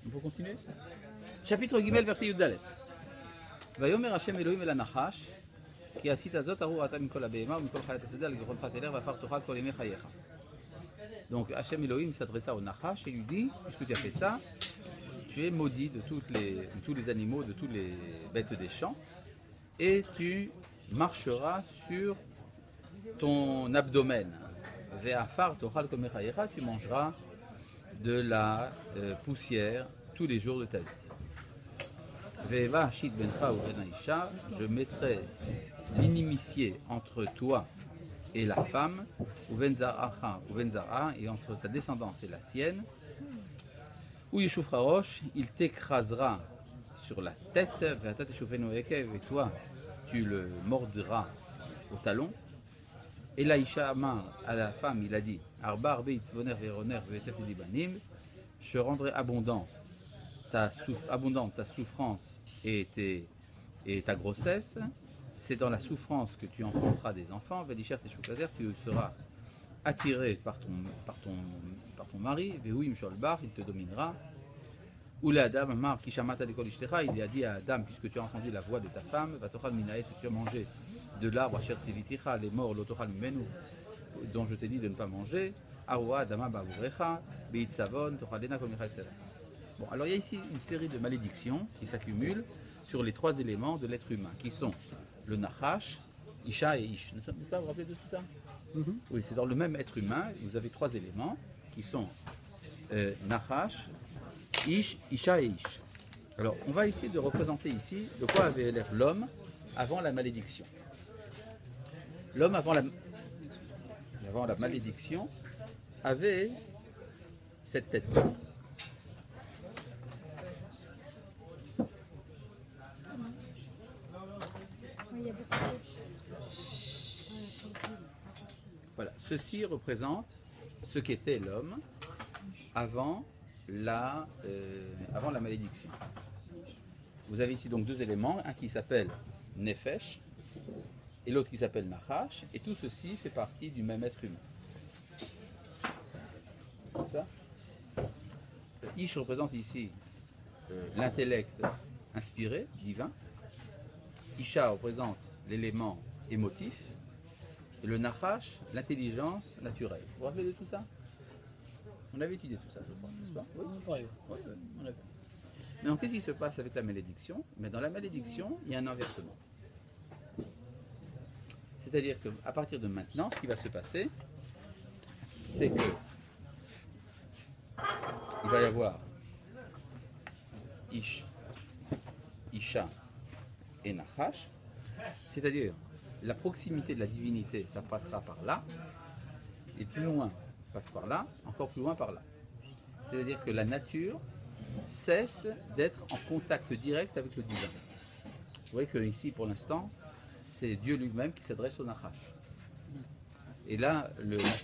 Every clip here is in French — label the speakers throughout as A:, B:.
A: On peut continuer? Chapitre Gimel, verset Yuddalet. Vayomer Hashem Elohim el Anachash, ki asita zot aru ata mikol habehema ou mikol chayat haseda l'gecholcha teler vafar tocha kol yemei chayecha. Donc Hashem Elohim s'adressa au Nachash et lui dit, puisque tu as fait ça, tu es maudit de tous les animaux, de toutes les bêtes des champs, et tu marcheras sur ton abdomen. Ve'afar tochal kol yemei chayecha, tu mangeras de la poussière tous les jours de ta vie. Ve'eva hashit bencha uben ha'isha, je mettrai l'inimitié entre toi et la femme, uben zaracha uben zara, et entre ta descendance et la sienne. Ou yeshufra rosh, il t'écrasera sur la tête, ve'ata teshufenu ekev, et toi tu le mordras au talon. Et l'Aïcha Amar, à la femme, il a dit, Arba arbe itzvoner ve'roner ve'esef libanim, je rendrai abondante ta souffrance et ta grossesse. C'est dans la souffrance que tu enfanteras des enfants. Ve'lisher teshukater, tu seras attiré par ton mari. Ve'huim sholbar, il te dominera. Ou le Adam Amar kishamata dekol ishtecha, il a dit à Adam, puisque tu as entendu la voix de ta femme, vatochal minae, si tu as mangé de l'arbre asher tziviticha, les morts lotochal mimenu, dont je t'ai dit de ne pas manger. Aroua Adama bavurecha, beitzavon tochalena kol micha etc. Bon, alors il y a ici une série de malédictions qui s'accumulent sur les trois éléments de l'être humain, qui sont le Nachash, Isha et Ish. Ne vous vous rappelez de tout ça? Oui, c'est dans le même être humain, vous avez trois éléments qui sont Nachash, Ish, Isha et Ish. Alors, on va essayer de représenter ici de quoi avait l'air l'homme avant la malédiction. L'homme avant la malédiction avait cette tête. Voilà, ceci représente ce qu'était l'homme avant la malédiction. Vous avez ici donc deux éléments, un qui s'appelle Nefesh et l'autre qui s'appelle Nachash, et tout ceci fait partie du même être humain. Ça Ish représente ici l'intellect inspiré, divin. Isha représente l'élément émotif. Et le Nachash, l'intelligence naturelle. Vous vous rappelez de tout ça? On avait étudié tout ça, je crois, n'est-ce pas? Oui, on avait. Mais donc, qu'est-ce qui se passe avec la malédiction? Mais dans la malédiction, il y a un inversement. C'est-à-dire qu'à partir de maintenant, ce qui va se passer, c'est que il va y avoir Ish, Isha et Nachash, c'est-à-dire la proximité de la divinité, ça passera par là, et plus loin passe par là, encore plus loin par là. C'est-à-dire que la nature cesse d'être en contact direct avec le divin. Vous voyez que ici, pour l'instant, c'est Dieu lui-même qui s'adresse au Nachash. Et là,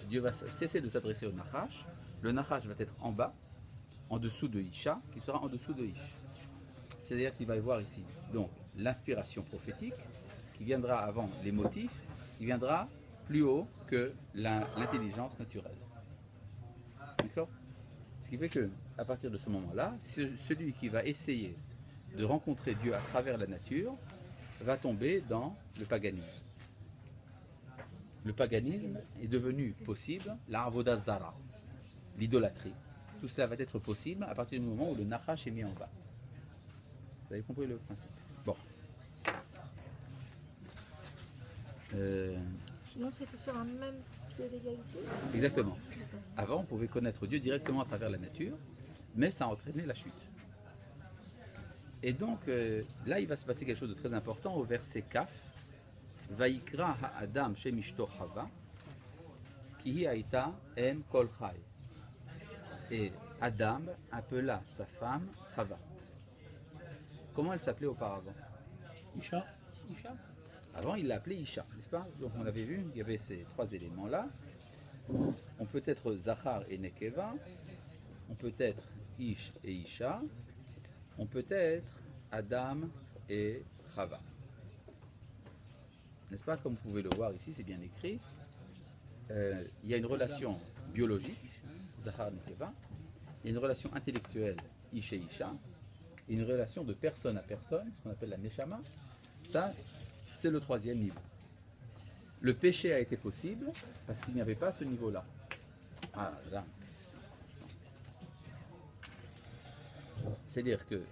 A: Dieu va cesser de s'adresser au Nachash. Le Nachash va être en bas, en dessous de Isha, qui sera en dessous de Ish. C'est-à-dire qu'il va y avoir ici donc l'inspiration prophétique, qui viendra avant les motifs, qui viendra plus haut que l'intelligence naturelle. D'accord? Ce qui fait que, à partir de ce moment-là, celui qui va essayer de rencontrer Dieu à travers la nature va tomber dans le paganisme. Le paganisme est devenu possible, la avodah zara, l'idolâtrie. Tout cela va être possible à partir du moment où le Nachash est mis en bas. Vous avez compris le principe? Bon.
B: Sinon, c'était sur un même pied d'égalité.
A: Exactement. Avant, on pouvait connaître Dieu directement à travers la nature, mais ça a entraîné la chute. Et donc, là, il va se passer quelque chose de très important au verset Kaf. Vaikra ha'adam shem ishto Chava, ki hi haïta em kol chai. Et Adam appela sa femme Chava. Comment elle s'appelait auparavant?
C: Isha.
A: Avant, il l'appelait Isha, n'est-ce pas? Donc, on avait vu, il y avait ces trois éléments-là. On peut être Zachar et Nekeva, on peut être Ish et Isha, on peut être Adam et Chava. N'est-ce pas? Comme vous pouvez le voir ici, c'est bien écrit. Il y a une relation biologique, Zachar et Nekeva, il y a une relation intellectuelle, Isha Isha, et une relation de personne à personne, ce qu'on appelle la Neshama. Ça, c'est le troisième niveau. Le péché a été possible parce qu'il n'y avait pas ce niveau-là. Ah, là. C'est-à-dire que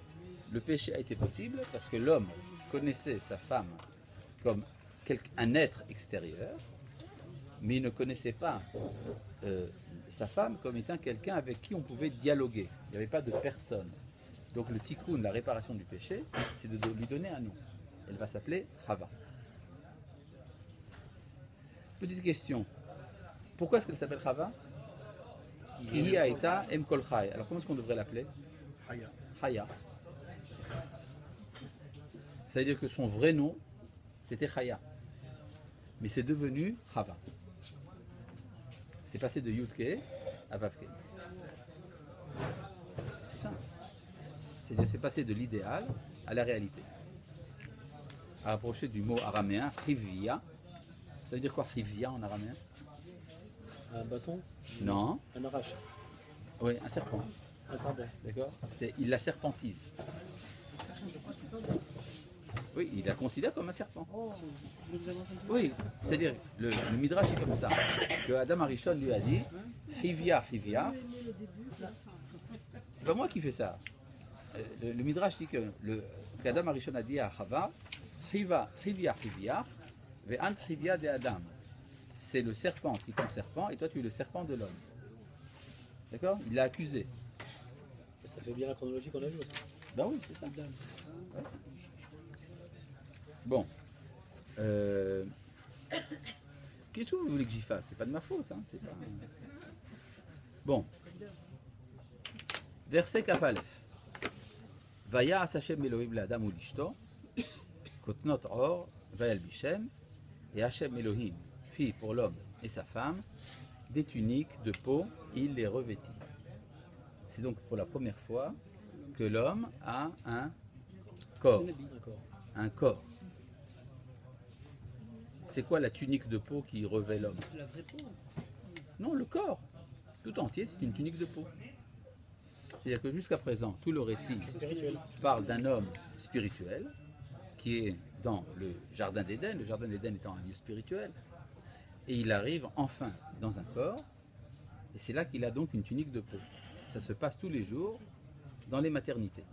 A: le péché a été possible parce que l'homme connaissait sa femme comme un être extérieur, mais il ne connaissait pas sa femme comme étant quelqu'un avec qui on pouvait dialoguer. Il n'y avait pas de personne. Donc le tikkun, la réparation du péché, c'est de lui donner un nom. Elle va s'appeler Chava. Petite question. Pourquoi est-ce qu'elle s'appelle Chava? Ki Aïta Em Kol Chai. Alors comment est-ce qu'on devrait l'appeler?
C: Haya.
A: Chaya. Ça veut dire que son vrai nom, c'était Chaya. Mais c'est devenu Chava. C'est passé de Yudke à Vavke. C'est ça. C'est-à-dire c'est passé de l'idéal à la réalité. À rapprocher du mot araméen, Hivya. Ça veut dire quoi Hivya en araméen?
C: Un bâton?
A: Non.
C: Un arrache?
A: Oui, un serpent.
C: Un serpent.
A: D'accord. Il la serpentise. Oui, il la considère comme un serpent. Oui, c'est-à-dire, le Midrash est comme ça, que Adam Arishon lui a dit, Hivya, Hivya. C'est pas moi qui fais ça. Le Midrash dit qu'Adam Arishon a dit à Chava, Hivya, Hivya, ve'ant Hivya de Adam. C'est le serpent qui est ton serpent et toi tu es le serpent de l'homme. D'accord? Il l'a accusé.
C: Ça fait bien la chronologie qu'on a vue aussi.
A: Ben oui, c'est ça. Ouais. Bon. Qu'est-ce que vous voulez que j'y fasse? C'est pas de ma faute. Hein, c'est pas... Bon. Verset Kafalef. Vaya Hashem Elohim l'Adam ou l'Ishto, Kotnot Or, Vayal Bishem, et Hashem Elohim fit pour l'homme et sa femme des tuniques de peau, il les revêtit. C'est donc pour la première fois que l'homme a un corps. Un corps. C'est quoi la tunique de peau qui revêt l'homme?
D: C'est la vraie peau.
A: Non, le corps. Tout entier, c'est une tunique de peau. C'est-à-dire que jusqu'à présent, tout le récit parle d'un homme spirituel qui est dans le jardin d'Éden, le jardin d'Éden étant un lieu spirituel, et il arrive enfin dans un corps, et c'est là qu'il a donc une tunique de peau. Ça se passe tous les jours dans les maternités.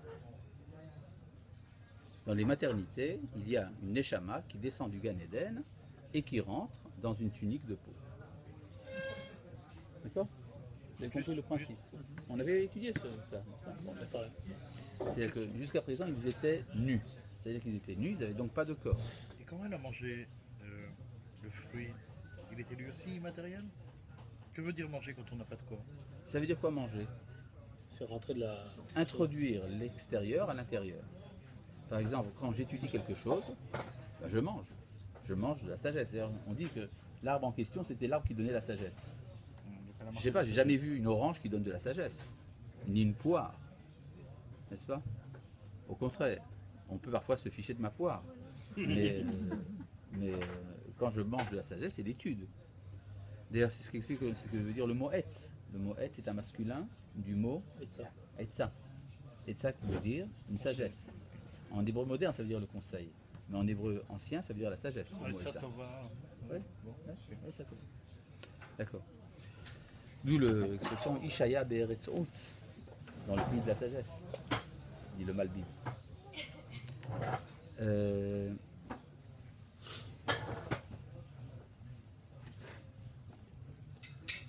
A: Dans les maternités, il y a une Neshama qui descend du Gan Eden et qui rentre dans une tunique de peau. D'accord? Vous avez compris le principe? On avait étudié ça. Bon, c'est-à-dire que jusqu'à présent, ils étaient nus. C'est-à-dire qu'ils étaient nus, ils n'avaient donc pas de corps.
E: Et comment elle a mangé le fruit? Il était lui aussi immatériel? Que veut dire manger quand on n'a pas de corps?
A: Ça veut dire quoi manger?
C: Faire rentrer de la...
A: Introduire l'extérieur à l'intérieur. Par exemple, quand j'étudie quelque chose, ben je mange. Je mange de la sagesse. D'ailleurs, on dit que l'arbre en question, c'était l'arbre qui donnait la sagesse. Je ne sais pas, j'ai jamais vu une orange qui donne de la sagesse, ni une poire, n'est-ce pas? Au contraire, on peut parfois se ficher de ma poire, mais quand je mange de la sagesse, c'est l'étude. D'ailleurs, c'est ce qui explique ce que veut dire le mot etz. Le mot etz est un masculin du mot etza. Etza qui veut dire une sagesse. En hébreu moderne, ça veut dire le conseil, mais en hébreu ancien, ça veut dire la sagesse. Le mot etza. Ouais. Ouais, ça commence. D'accord. D'où l'expression Ishaya Be'eretz Otz, dans le pays de la sagesse, dit le Malbim.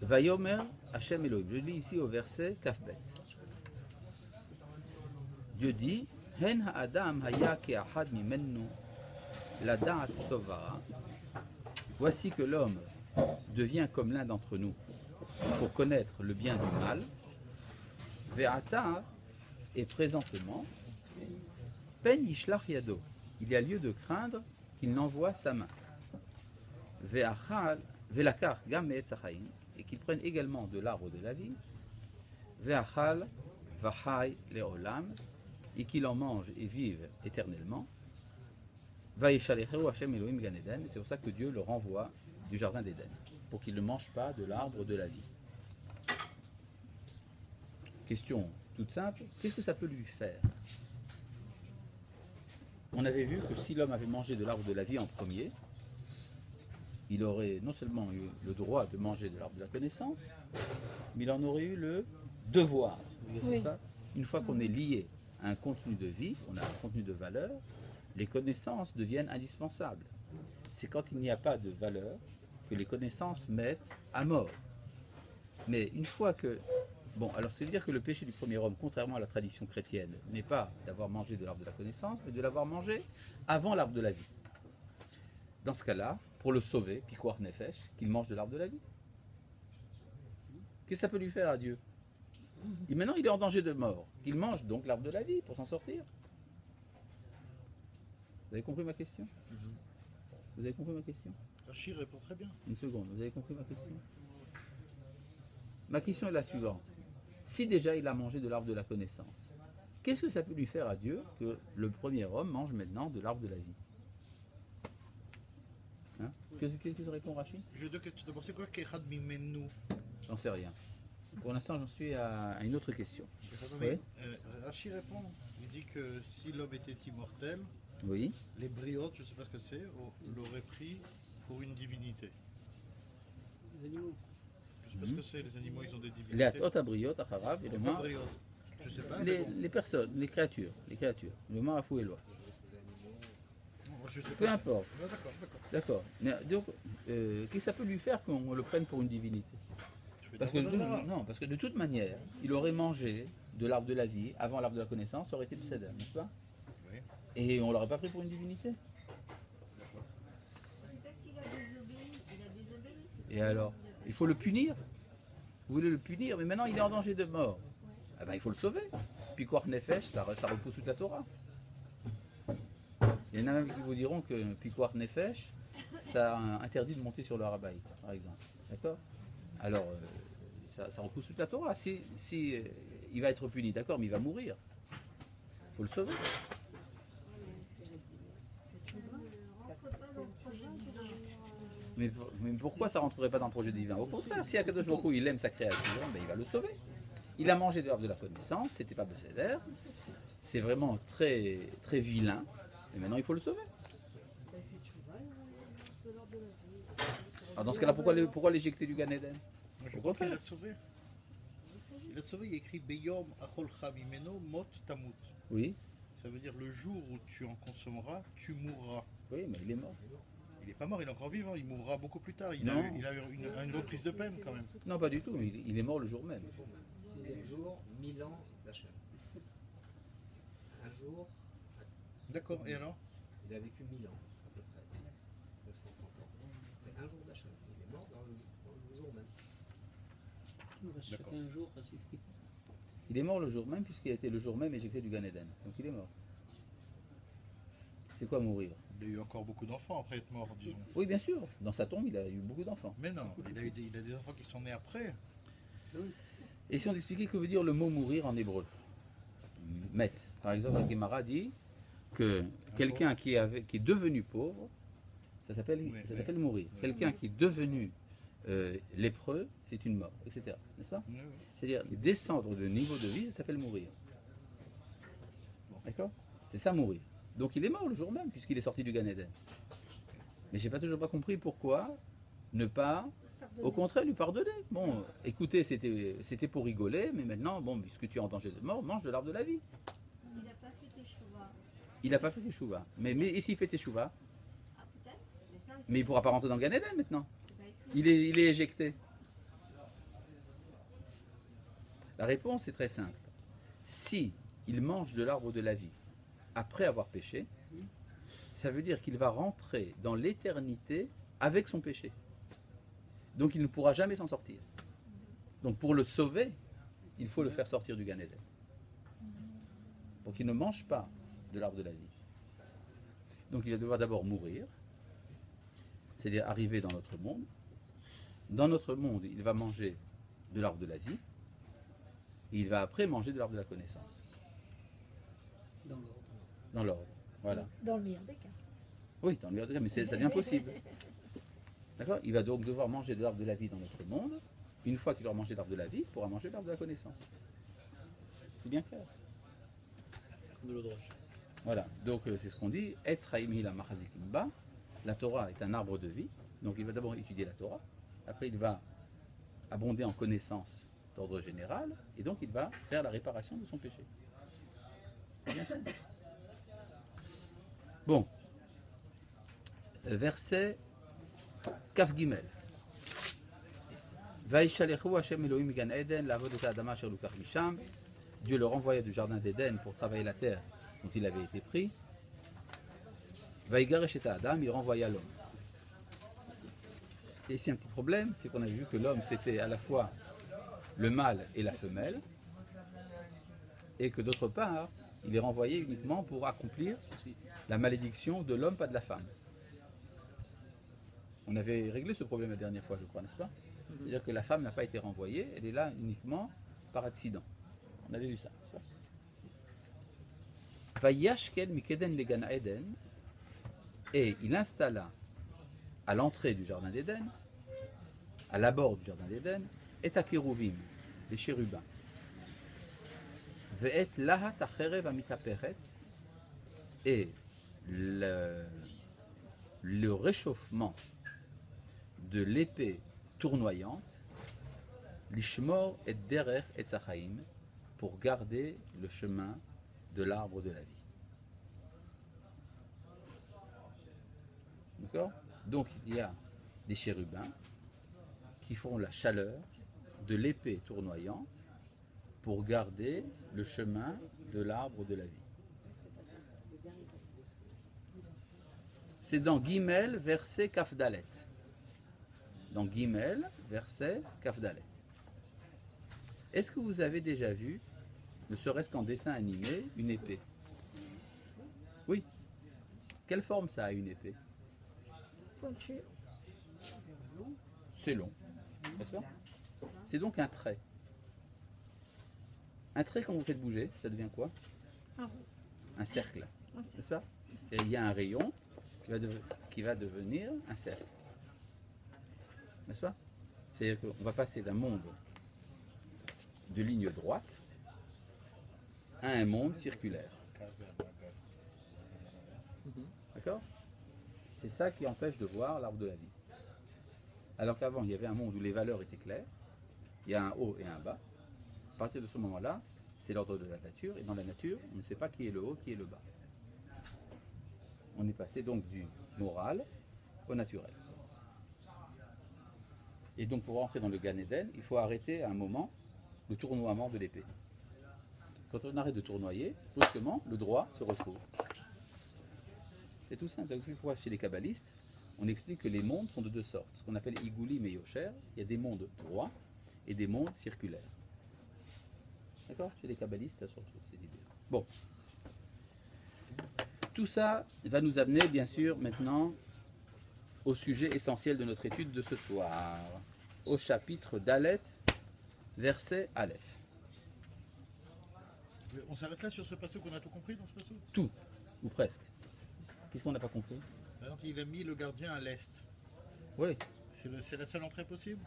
A: Vayomer Hashem Elohim. Je lis ici au verset Kafbet. Dieu dit Hen ha'adam haya ke'achad mimennu lada'at tovara. Voici que l'homme devient comme l'un d'entre nous pour connaître le bien du mal. Ve'ata, et présentement, pen yishlach yado. Il y a lieu de craindre qu'il n'envoie sa main. Ve'achal, ve'lakar gam me'etz hachaim, et qu'il prenne également de l'arbre de la vie. Ve'achal v'chai le'olam, et qu'il en mange et vive éternellement. Va'yeshalechehu Hashem Elohim Gan Eden, c'est pour ça que Dieu le renvoie du jardin d'Éden, pour qu'il ne mange pas de l'arbre de la vie. question toute simple, qu'est-ce que ça peut lui faire? On avait vu que si l'homme avait mangé de l'arbre de la vie en premier, il aurait non seulement eu le droit de manger de l'arbre de la connaissance, mais il en aurait eu le devoir. N'est-ce
B: Oui.
A: pas? Une fois qu'on est lié à un contenu de vie, on a un contenu de valeur, les connaissances deviennent indispensables. C'est quand il n'y a pas de valeur que les connaissances mettent à mort. Mais une fois que... Bon, alors c'est dire que le péché du premier homme, contrairement à la tradition chrétienne, n'est pas d'avoir mangé de l'arbre de la connaissance, mais de l'avoir mangé avant l'arbre de la vie. Dans ce cas-là, pour le sauver, Pikuach Nefesh, qu'il mange de l'arbre de la vie. Qu'est-ce que ça peut lui faire à Dieu? Et maintenant, il est en danger de mort. Il mange donc l'arbre de la vie pour s'en sortir. Vous avez compris ma question? Vous avez compris ma question?
E: Rachid répond très bien.
A: Une seconde, vous avez compris ma question? Ma question est la suivante. Si déjà il a mangé de l'arbre de la connaissance, qu'est-ce que ça peut lui faire à Dieu que le premier homme mange maintenant de l'arbre de la vie? Hein? Qu'est-ce que répond Rachid?
E: J'ai deux questions. D'abord, c'est quoi Kechad Mimenu?
A: J'en sais rien. Pour l'instant, j'en suis à une autre question.
E: Mais, Rachid répond. Il dit que si l'homme était immortel,
A: Oui.
E: les briotes, je ne sais pas ce que c'est, l'auraient pris pour une divinité.
C: Les animaux.
E: Je ne sais pas ce que c'est, les animaux, ils ont des
A: Les
E: divinités.
A: atot abriot, acharav, et le
E: Pourquoi
A: mar,
E: briotes? Je ne sais pas.
A: les personnes, les créatures. Le mar à fou et loi.
E: Je sais
A: Peu
E: pas.
A: importe.
E: Ah, d'accord, d'accord.
A: D'accord. Mais donc, qu'est-ce que ça peut lui faire qu'on le prenne pour une divinité? Parce que, non, parce que de toute manière, il aurait mangé de l'arbre de la vie avant l'arbre de la connaissance, ça aurait été Besséder, n'est-ce pas?
E: Oui.
A: Et on ne l'aurait pas pris pour une divinité.
B: C'est parce qu'il a désobéi. Il a désobéi. c'est
A: Et
B: pas
A: alors?
B: grave.
A: Il faut le punir. Vous voulez le punir, mais maintenant il est en danger de mort. Ah ben, il faut le sauver. Puis Koach Nefesh, ça repousse toute la Torah. Il y en a même qui vous diront que Pikuach Nefesh, ça interdit de monter sur le Harabaï, par exemple. D'accord? Alors, ça repousse toute la Torah. Si il va être puni, d'accord, mais il va mourir. Il faut le sauver.
B: Rentre pas dans le projet divin.
A: Mais pourquoi ça ne rentrerait pas dans le projet divin? Au contraire, si Akadosh Baruch Hu, il aime sa créature, ben il va le sauver. Il a mangé de l'arbre de la connaissance, c'était pas Besséder. C'est vraiment très, très vilain. Et maintenant, il faut le sauver. Alors dans ce cas-là, pourquoi l'éjecter du Gan Eden?
E: Moi, je
A: Au
E: crois qu'il
A: contraire.
E: a sauvé. Il a sauvé, il écrit Beyom Acholcha Mimeno Mot Tamut.
A: Oui,
E: Ça veut dire le jour où tu en consommeras, tu mourras.
A: oui, mais il est mort.
E: Il n'est pas mort, il est encore vivant, il mourra beaucoup plus tard. Il
A: Non.
E: a eu une reprise de peine quand même.
A: Non, pas du tout. Il est mort le jour même.
D: Sixième jour, 1000 ans d'achat. Un jour,
E: D'accord, et alors?
D: il a vécu 1000 ans, à peu près. 930 ans. C'est un jour d'achat. Il est mort dans le jour même.
E: D'accord.
A: Un jour, ça suffit. Il est mort le jour même puisqu'il a été le jour même éjecté du Gan Eden. Donc il est mort. C'est quoi mourir?
E: Il a eu encore beaucoup d'enfants après être mort, disons.
A: Oui, bien sûr. Dans sa tombe, il a eu beaucoup d'enfants.
E: Mais non, il a des enfants qui sont nés après.
A: Et si on expliquait que veut dire le mot mourir en hébreu? Met. Par exemple, la Gemara dit que quelqu'un qui est devenu pauvre, ça s'appelle mourir.
E: Oui.
A: Quelqu'un qui est devenu lépreux, c'est une mort, etc. N'est-ce pas?
E: Oui, oui.
A: C'est-à-dire descendre de niveau de vie, ça s'appelle mourir. D'accord? C'est ça mourir. Donc il est mort le jour même puisqu'il est sorti du Gan Eden. Mais j'ai toujours pas compris pourquoi ne pas, au contraire, lui pardonner. Bon, écoutez, c'était pour rigoler, mais maintenant, bon, puisque tu es en danger de mort, mange de l'arbre de la vie.
B: Il n'a pas fait Teshuvah.
A: Il n'a pas fait teshuva. Mais et s'il fait teshuva,
B: Ah, peut-être. Mais ça,
A: mais il ne pourra pas rentrer dans le Gan Eden maintenant.
B: c'est pas écrit.
A: Il est éjecté. La réponse est très simple. Si il mange de l'arbre de la vie après avoir péché, ça veut dire qu'il va rentrer dans l'éternité avec son péché. Donc il ne pourra jamais s'en sortir. Donc pour le sauver, il faut le faire sortir du Gan Eden. Pour qu'il ne mange pas de l'arbre de la vie. Donc il va devoir d'abord mourir, c'est-à-dire arriver dans notre monde. Dans notre monde, il va manger de l'arbre de la vie, et il va après manger de l'arbre de la connaissance.
D: Dans l'ordre.
A: Dans l'ordre. Voilà.
B: Dans le meilleur des cas.
A: Oui, dans le meilleur des cas, mais ça devient possible. D'accord? Il va donc devoir manger de l'arbre de la vie dans notre monde. Une fois qu'il aura mangé de l'arbre de la vie, il pourra manger de l'arbre de la connaissance. C'est bien clair.
C: De l'eau de roche.
A: Voilà, donc c'est ce qu'on dit. Etz Chaim Hila Machazikim Ba. La Torah est un arbre de vie. Donc il va d'abord étudier la Torah. Après il va abonder en connaissances d'ordre général. Et donc il va faire la réparation de son péché. C'est bien ça. Bon. Verset Kaf Gimel. Vaishalechu Hashem Elohim Migan Eden, l'avod et Adama Asher Lukach Misham. Dieu le renvoya du jardin d'Éden pour travailler la terre dont il avait été pris. Vaigaresh et Adam, il renvoya l'homme. Et ici un petit problème, c'est qu'on avait vu que l'homme c'était à la fois le mâle et la femelle, et que d'autre part, il est renvoyé uniquement pour accomplir la malédiction de l'homme, pas de la femme. On avait réglé ce problème la dernière fois, je crois, n'est-ce pas? C'est-à-dire que la femme n'a pas été renvoyée, elle est là uniquement par accident. On avait vu ça, n'est-ce pas? Vayashkel mikeden le Gan Eden, et il installa à l'entrée du jardin d'Éden, à l'abord du jardin d'Éden, et à Kérouvim, les chérubins. Ve'et lahat acherev amitaperet, et le réchauffement de l'épée tournoyante, l'ishmor et derer et tzachaim, pour garder le chemin de l'arbre de la vie. D'accord? Donc il y a des chérubins qui font la chaleur de l'épée tournoyante pour garder le chemin de l'arbre de la vie. C'est dans Gimel, verset Kafdalet. Dans Gimel, verset Kafdalet. Est-ce que vous avez déjà vu, ne serait-ce qu'en dessin animé, une épée? Oui. Quelle forme ça a une épée?
B: Pointu.
A: C'est long, n'est-ce pas? C'est donc un trait. Un trait, quand vous faites bouger, ça devient quoi?
B: Un rond.
A: Un cercle,
B: Un cercle.
A: n'est-ce pas? Et il y a un rayon qui va devenir un cercle. N'est-ce pas? C'est-à-dire qu'on va passer d'un monde de ligne droite à un monde circulaire. D'accord? C'est ça qui empêche de voir l'arbre de la vie. Alors qu'avant, il y avait un monde où les valeurs étaient claires, il y a un haut et un bas. À partir de ce moment-là, c'est l'ordre de la nature, et dans la nature, on ne sait pas qui est le haut, qui est le bas. On est passé donc du moral au naturel. Et donc pour rentrer dans le Gan Eden, il faut arrêter à un moment le tournoiement de l'épée. Quand on arrête de tournoyer, brusquement, le droit se retrouve. C'est tout simple. C'est pourquoi chez les kabbalistes, on explique que les mondes sont de deux sortes. Ce qu'on appelle Igoulim et Yosher, il y a des mondes droits et des mondes circulaires. D'accord? Chez les kabbalistes, ça se retrouve, cette idée. Bon. Tout ça va nous amener, bien sûr, maintenant au sujet essentiel de notre étude de ce soir, au chapitre d'Alet, verset Aleph.
E: On s'arrête là sur ce passage qu'on a tout compris dans ce passage?
A: Tout, ou presque. Qu'est-ce qu'on n'a pas compris?
E: Par exemple, il a mis le gardien à l'est.
A: Oui.
E: C'est la seule entrée possible?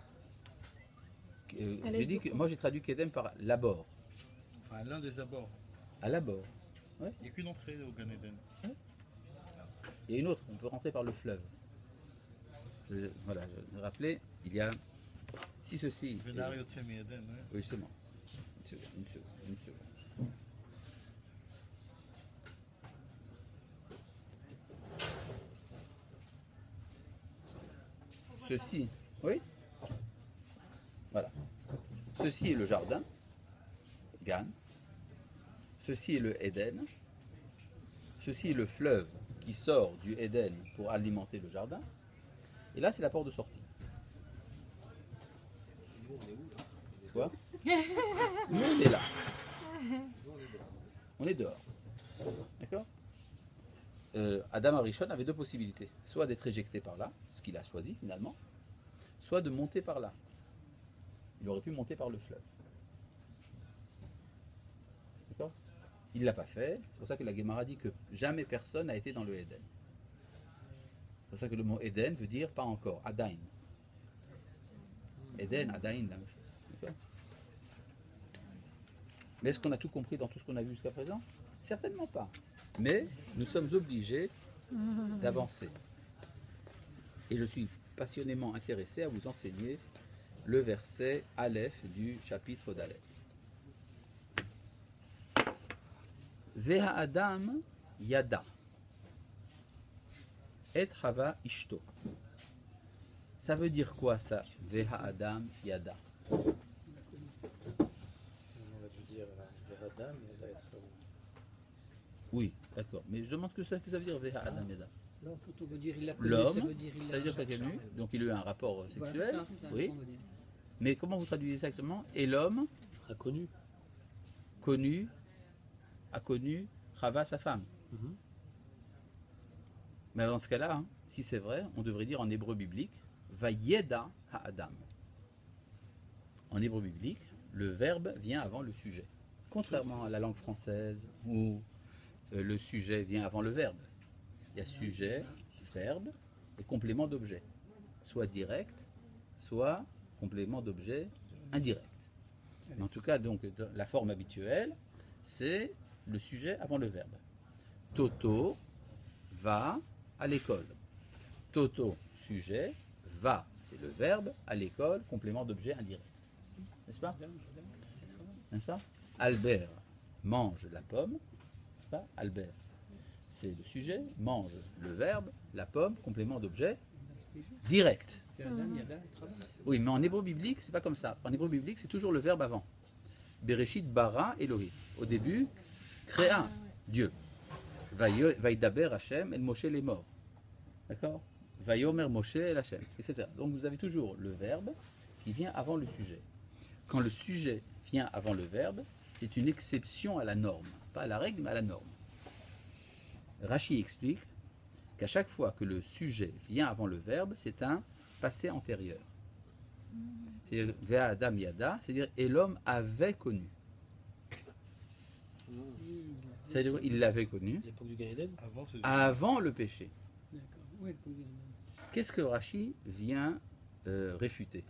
A: J'ai dit que moi j'ai traduit Kedem par l'abord.
E: Enfin, l'un des abords.
A: À l'abord.
E: Il n'y a qu'une entrée au Gan Eden.
A: Et une autre, on peut rentrer par le fleuve. Voilà, je vais rappeler, il y a, si ceci...
E: Venar Yotze Eden, ouais.
A: Oui, seulement. Une seconde. Ceci, oui. Voilà. Ceci est le jardin, Gan. Ceci est le Éden. Ceci est le fleuve qui sort du Éden pour alimenter le jardin. Et là, c'est la porte de sortie.
D: Nous, on est où là?
A: Quoi? Nous, on est là. On est dehors. D'accord? Adam Arishon avait deux possibilités. Soit d'être éjecté par là, ce qu'il a choisi finalement, soit de monter par là. Il aurait pu monter par le fleuve. D'accord? Il ne l'a pas fait. C'est pour ça que la Gemara dit que jamais personne n'a été dans le Éden. C'est pour ça que le mot Éden veut dire pas encore, Adain. Éden, Adain, la même chose. D'accord? Mais est-ce qu'on a tout compris dans tout ce qu'on a vu jusqu'à présent? Certainement pas. Mais nous sommes obligés d'avancer. Et je suis passionnément intéressé à vous enseigner le verset Aleph du chapitre d'Aleph. Veha Adam Yada Et Chava Ishto. Ça veut dire quoi ça? Veha Adam Yada.
C: On va lui dire Adam, mais elle va être.
A: Oui, d'accord. Mais je demande ce que ça veut dire Veha Adam Yada.
D: Non, quand on veut dire il a connu,
A: L'homme,
D: ça veut dire il
A: ça veut dire
D: a
A: qu'il a connu, donc il a eu un rapport
D: Voilà,
A: sexuel.
D: c'est ça
A: Oui.
D: qu'on veut dire.
A: Mais comment vous traduisez ça exactement? Et l'homme
C: Inconnu.
A: connu, a connu Chava, sa femme.
C: Mhm.
A: Mais dans ce cas-là, hein, si c'est vrai, on devrait dire en hébreu biblique Vayeda ha-Adam. En hébreu biblique, le verbe vient avant le sujet. Contrairement à la langue française où le sujet vient avant le verbe. Il y a sujet, verbe et complément d'objet. Soit direct, soit complément d'objet indirect. Mais en tout cas, donc, la forme habituelle, c'est le sujet avant le verbe. Toto va à l'école. Toto, sujet, va, c'est le verbe, à l'école, complément d'objet indirect. N'est-ce pas? N'est-ce pas? Albert mange la pomme, n'est-ce pas? Albert, c'est le sujet, mange le verbe, la pomme, complément d'objet direct.
D: Adam, Yada, et Chava.
A: Oui, mais en hébreu biblique, c'est pas comme ça. En hébreu biblique, c'est toujours le verbe avant. Bereshit bara Elohim. Au début, créa, Dieu. Vaïdaber Hashem el Moshe les morts. D'accord? Vayomer Moshe el Hashem, etc. Donc vous avez toujours le verbe qui vient avant le sujet. Quand le sujet vient avant le verbe, c'est une exception à la norme. Pas à la règle, mais à la norme. Rashi explique qu'à chaque fois que le sujet vient avant le verbe, c'est un passé antérieur. C'est-à-dire, Ve'a Adam Yada, c'est-à-dire, et l'homme avait connu. C'est-à-dire, il l'avait connu
C: L'époque du Gan Eden.
E: Avant, c'est
A: avant le péché.
D: D'accord. Oui, le premier Adam.
A: Qu'est-ce que Rashi vient réfuter?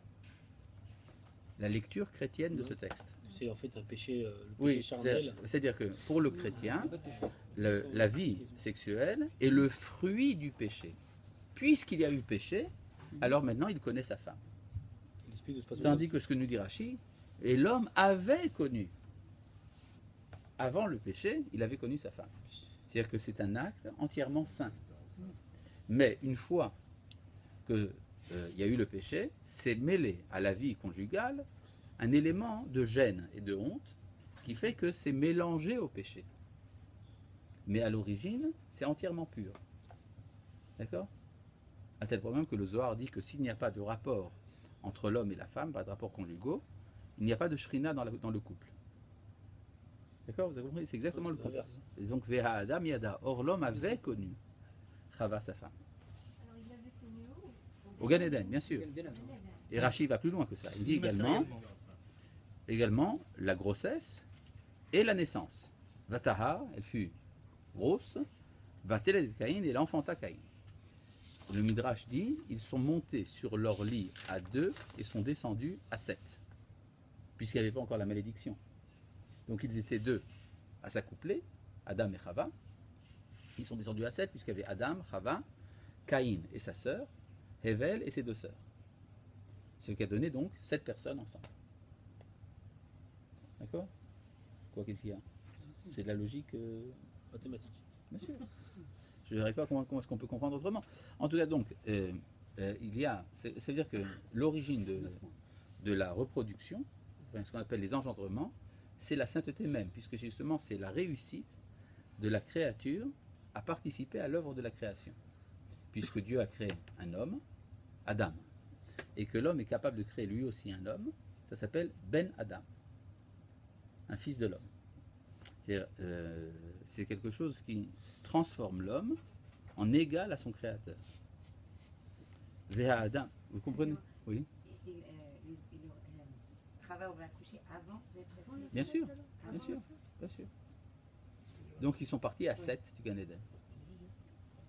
A: La lecture chrétienne de ce texte.
C: C'est en fait un péché, le péché
A: Oui,
C: charnel.
A: c'est-à-dire que pour le chrétien,
D: Pas de péché.
A: la vie sexuelle est le fruit du péché. Puisqu'il y a eu péché, alors maintenant il connaît sa femme.
C: L'esprit de ce passage.
A: Tandis que ce que nous dit Rashi, et l'homme avait connu. Avant le péché, il avait connu sa femme. C'est-à-dire que c'est un acte entièrement saint. Mais une fois qu'il y a eu le péché, c'est mêlé à la vie conjugale un élément de gêne et de honte qui fait que c'est mélangé au péché. Mais à l'origine, c'est entièrement pur. D'accord? À tel point même que le Zohar dit que s'il n'y a pas de rapport entre l'homme et la femme, pas de rapport conjugaux, il n'y a pas de shrina dans le couple. D'accord? Vous avez compris? C'est exactement le contraire. Et donc, Veha Adam Yada. Or, l'homme avait connu Chava, sa femme.
B: Alors, il l'avait connu où?
A: Au Gan Eden, bien sûr.
D: Quel Adam.
A: Et Rashi va plus loin que ça. Il dit également la grossesse et la naissance. Vataha, elle fut grosse. Vateled Caïn, et l'enfanta Caïn. Le Midrash dit, ils sont montés sur leur lit à 2 et sont descendus à 7. Puisqu'il n'y avait pas encore la malédiction. Donc ils étaient 2 à s'accoupler, Adam et Chava. Ils sont descendus à 7 puisqu'il y avait Adam, Chava, Caïn et sa sœur, Hevel et ses 2 sœurs. Ce qui a donné donc 7 personnes ensemble. D'accord? Quoi, qu'est-ce qu'il y a? C'est de la logique
C: Mathématique.
A: bien sûr. Je ne verrai pas comment est-ce qu'on peut comprendre autrement. En tout cas, donc, il y a. C'est-à-dire que l'origine de la reproduction, enfin, ce qu'on appelle les engendrements, c'est la sainteté même, puisque justement, c'est la réussite de la créature à participer à l'œuvre de la création. Puisque Dieu a créé un homme, Adam, et que l'homme est capable de créer lui aussi un homme, ça s'appelle Ben Adam, un fils de l'homme. C'est quelque chose qui transforme l'homme en égal à son créateur. Veha Adam, vous comprenez? Oui,
F: Chava aurait accouché avant d'être chassé.
A: bien sûr, bien sûr, bien sûr. Donc ils sont partis à 7 du Gan Eden.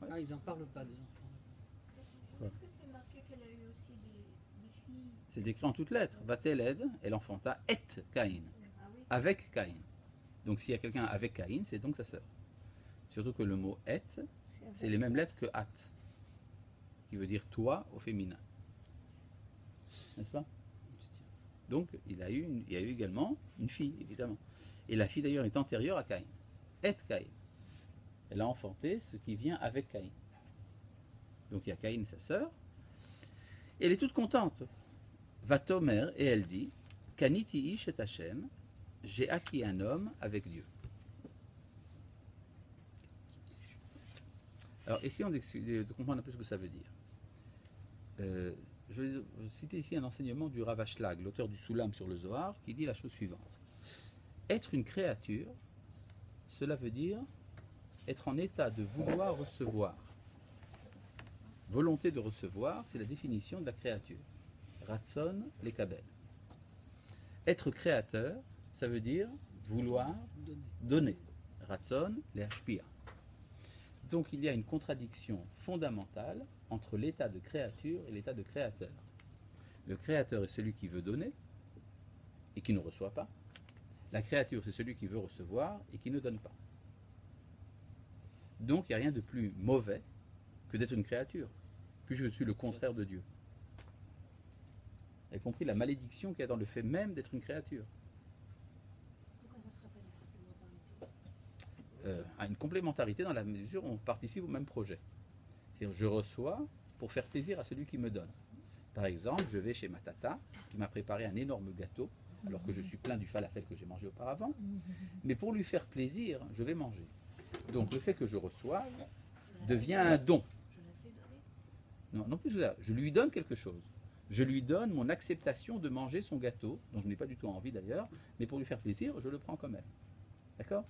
D: Ah, ils n'en parlent pas des enfants.
B: Est-ce que c'est marqué qu'elle a eu aussi des filles?
A: C'est écrit en toutes lettres. Vateled, elle enfanta Et Caïn,
B: Ah oui.
A: avec Caïn. Donc s'il y a quelqu'un avec Caïn, c'est donc sa sœur. Surtout que le mot et, c'est les mêmes lettres que at, qui veut dire toi au féminin. N'est-ce pas? Donc il y a eu également une fille, évidemment. Et la fille d'ailleurs est antérieure à Caïn. Et Caïn. Elle a enfanté ce qui vient avec Caïn. Donc il y a Caïn et sa sœur. Et elle est toute contente. Va Tomer, et elle dit, Kaniti ish et Hachem, j'ai acquis un homme avec Dieu. Alors essayons de comprendre un peu ce que ça veut dire. Je vais citer ici un enseignement du Rav Ashlag, l'auteur du Soulam sur le Zohar, qui dit la chose suivante. Être une créature, cela veut dire être en état de vouloir recevoir. Volonté de recevoir, c'est la définition de la créature. Ratson, les kabel. Être créateur, ça veut dire vouloir donner. Ratson, les hashpia. Donc il y a une contradiction fondamentale entre l'état de créature et l'état de créateur. Le créateur est celui qui veut donner et qui ne reçoit pas. La créature, c'est celui qui veut recevoir et qui ne donne pas. Donc il n'y a rien de plus mauvais que d'être une créature, puis je suis le contraire de Dieu. Vous avez compris la malédiction qu'il y a dans le fait même d'être une créature.
F: Pourquoi ça serait pas une complémentarité?
A: À une complémentarité dans la mesure où on participe au même projet. C'est-à-dire je reçois pour faire plaisir à celui qui me donne. Par exemple, je vais chez ma tata qui m'a préparé un énorme gâteau alors que je suis plein du falafel que j'ai mangé auparavant. Mais pour lui faire plaisir, je vais manger. Donc le fait que je reçoive devient un don.
F: Je la fais donner.
A: Non, non plus que ça. Je lui donne quelque chose. Je lui donne mon acceptation de manger son gâteau, dont je n'ai pas du tout envie d'ailleurs, mais pour lui faire plaisir, je le prends quand même. D'accord ?